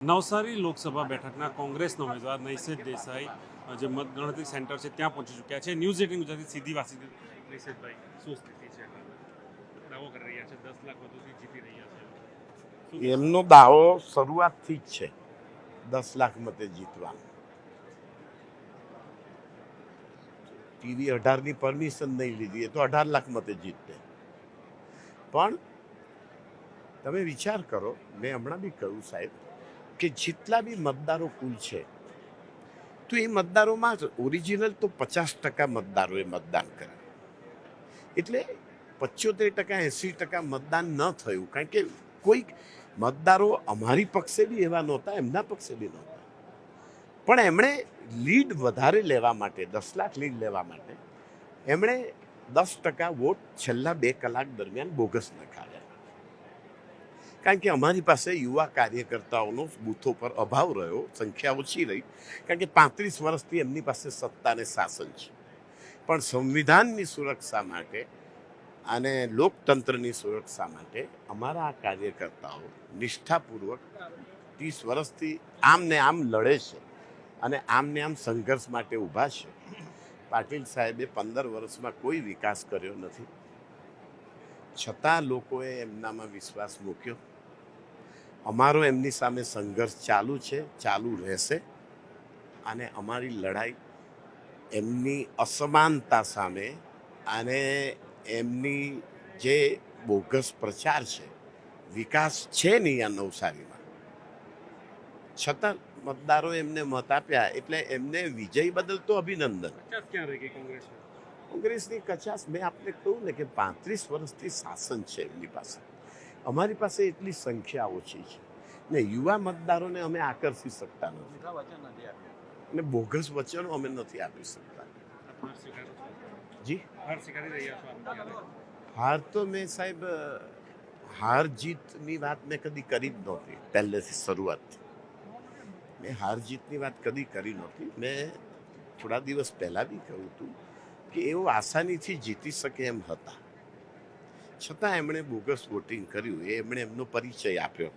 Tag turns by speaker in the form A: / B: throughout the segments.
A: નવસારી લોકસભા બેઠકના કોંગ્રેસના ઉમેદવાર નૈસેજ દેસાઈ જે મતગણતરી સેન્ટર છે ત્યાં પહોંચી ચૂક્યા છે। ન્યૂઝ 18 ગુજરાતી સીધી વાતચીત। નૈસેજભાઈ, શું સ્થિતિ છે? દાવો કરી રહ્યા છે 10 લાખ મતોથી જીતી રહ્યા છે।
B: એમનો દાવો શરૂઆતથી જ છે 10 લાખ મતે જીતવાનો। ટીવી 18ની પરમિશન નહીં લીધી, એ તો 18 લાખ મતે જીતતે। પણ તમે વિચાર કરો, મેં હમણાં બી કહ્યું સાહેબ કે જેટલા બી મતદારો કુલ છે તો એ મતદારોમાં ઓરિજિનલ તો 50% મતદારોએ મતદાન કર્યું, એટલે 75% 80% મતદાન ન થયું, કારણ કે કોઈ મતદારો અમારી પક્ષે બી એવા નહોતા, એમના પક્ષે બી નહોતા, પણ એમણે લીડ વધારે લેવા માટે, 10 લાખ લીડ લેવા માટે એમણે 10% વોટ છેલ્લા 2 કલાક દરમિયાન બોગસ નખાવ્યા, કારણ કે અમારી પાસે યુવા કાર્યકર્તાઓનો બૂથો પર અભાવ રહ્યો, સંખ્યા ઓછી રહી, કારણ કે 35 વર્ષથી એમની પાસે સત્તા અને શાસન છે। પણ સંવિધાનની સુરક્ષા માટે અને લોકતંત્રની સુરક્ષા માટે અમારા આ કાર્યકર્તાઓ નિષ્ઠાપૂર્વક 30 વર્ષથી આમ ને આમ લડે છે અને આમને આમ સંઘર્ષ માટે ઊભા છે। પાટીલ સાહેબે 15 વર્ષમાં કોઈ વિકાસ કર્યો નથી, છતાં લોકોએ એમનામાં વિશ્વાસ મૂક્યો। અમારો એમની સામે સંઘર્ષ ચાલુ છે, ચાલુ રહેશે, અને અમારી લડાઈ એમની અસમાનતા સામે અને એમની જે બોગસ પ્રચાર છે, વિકાસ છે નહીં આ નવસારીમાં, છતાં મતદારો એમને મત આપ્યા, એટલે એમને વિજય બદલ તો અભિનંદન।
A: ક્યાં રહી ગઈ
B: કોંગ્રેસની કચાશ મેં આપને કહ્યું ને કે 35 વર્ષથી શાસન છે એમની પાસે, અમારી પાસે એટલી સંખ્યા ઓછી છે ને યુવા મતદારોને અમે આકર્ષી શકતા નથી અને બોગસ વચનો અમે નથી આપી શકતા। જી, હાર તો મેં સાહેબ, હાર જીતની વાત મેં કદી કરી જ નહોતી, પહેલેથી શરૂઆતથી મેં હાર જીતની વાત કદી કરી નહોતી। મેં થોડા દિવસ પહેલાં બી કહ્યું હતું કે એઓ આસાનીથી જીતી શકે એમ હતા, છતાં એમણે બોગસ વોટિંગ કર્યું, એ એમણે એમનો પરિચય આપ્યો,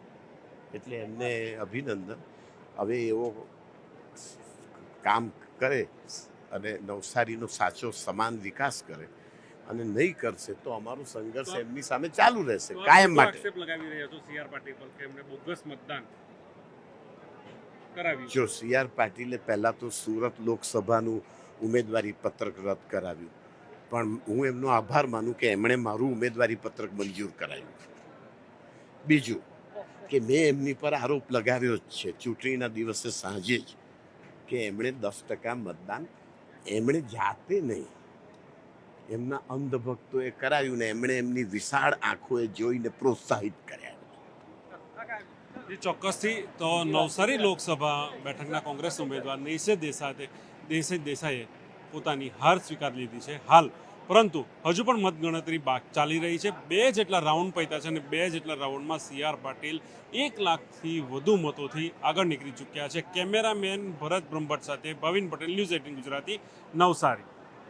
B: એટલે એમને અભિનંદન। હવે એવો કામ કરે અને નવસારીનો સાચો સમાન વિકાસ કરે, અને નહીં કરશે તો અમારું સંઘર્ષ એમની સામે ચાલુ રહેશે કાયમ માટે।
A: લગાવી રહ્યા છો સીઆર પાટીલ પર કે એમણે બોગસ મતદાન કરાવ્યું?
B: જો સીઆર પાટીલે પહેલા તો સુરત લોકસભાનું ઉમેદવારી પત્રક રદ કરાવ્યું, પણ હું એમનો આભાર માનું કે એમણે મારું ઉમેદવારી પત્રક મંજૂર કરાવ્યું। બીજું કે મેં એમની પર આરોપ લગાવ્યો જ છે ચૂંટણીના દિવસે સાંજે જ કે એમણે 10% મતદાન એમણે જાતે નહીં, એમના અંધભક્તોએ કરાવ્યું ને એમણે એમની વિશાળ આંખોએ જોઈને પ્રોત્સાહિત કર્યા।
A: ચોક્કસથી તો નવસારી લોકસભા બેઠકના કોંગ્રેસ ઉમેદવાર નૈસેજ દેસાઈએ પોતાની હાર સ્વીકારી લીધી છે હાલ, પરંતુ હજુ પણ મતગણતરી ચાલી રહી છે। 2 જેટલા રાઉન્ડ પૈતા છે અને 2 જેટલા રાઉન્ડમાં સીઆર પાટીલ 1 લાખથી વધુ મતોથી આગળ નીકળી ચૂક્યા છે। કેમેરામેન ભરત બ્રહ્મભટ્ટ સાથે ભાવિન પટેલ, ન્યૂઝ 18 ગુજરાતી, નવસારી।